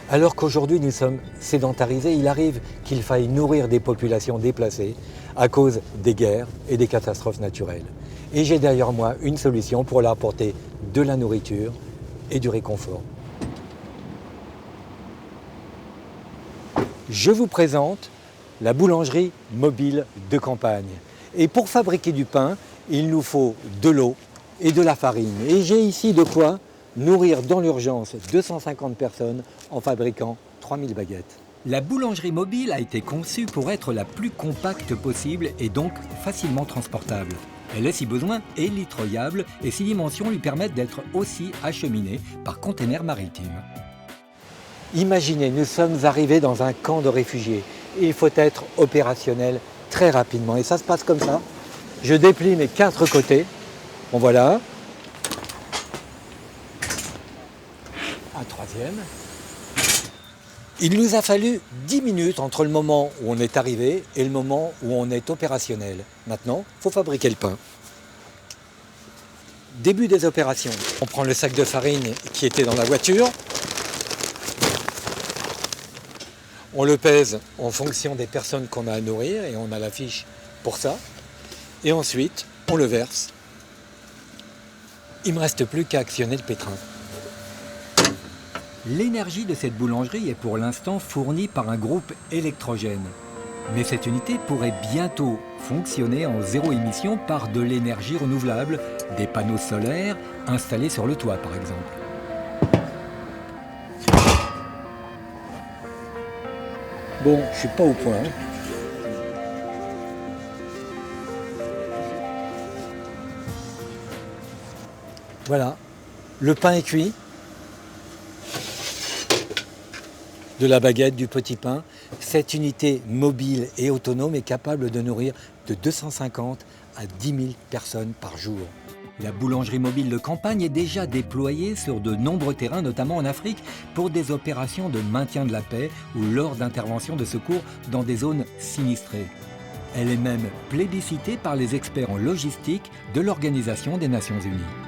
Alors qu'aujourd'hui nous sommes sédentarisés, il arrive qu'il faille nourrir des populations déplacées à cause des guerres et des catastrophes naturelles. Et j'ai derrière moi une solution pour leur apporter de la nourriture et du réconfort. Je vous présente la boulangerie mobile de campagne. Et pour fabriquer du pain, il nous faut de l'eau et de la farine. Et j'ai ici de quoi nourrir dans l'urgence 250 personnes en fabriquant 3000 baguettes. La boulangerie mobile a été conçue pour être la plus compacte possible et donc facilement transportable. Elle est si besoin élitroyable et ses dimensions lui permettent d'être aussi acheminée par container maritime. Imaginez, nous sommes arrivés dans un camp de réfugiés. Il faut être opérationnel très rapidement et ça se passe comme ça. Je déplie mes 4 côtés. Bon voilà. Un troisième. Il nous a fallu 10 minutes entre le moment où on est arrivé et le moment où on est opérationnel. Maintenant, il faut fabriquer le pain. Début des opérations. On prend le sac de farine qui était dans la voiture. On le pèse en fonction des personnes qu'on a à nourrir et on a la fiche pour ça. Et ensuite, on le verse. Il ne me reste plus qu'à actionner le pétrin. L'énergie de cette boulangerie est pour l'instant fournie par un groupe électrogène. Mais cette unité pourrait bientôt fonctionner en zéro émission par de l'énergie renouvelable, des panneaux solaires installés sur le toit par exemple. Bon, je suis pas au point. Voilà, le pain est cuit. De la baguette, du petit pain. Cette unité mobile et autonome est capable de nourrir de 250 à 10 000 personnes par jour. La boulangerie mobile de campagne est déjà déployée sur de nombreux terrains, notamment en Afrique, pour des opérations de maintien de la paix ou lors d'interventions de secours dans des zones sinistrées. Elle est même plébiscitée par les experts en logistique de l'Organisation des Nations Unies.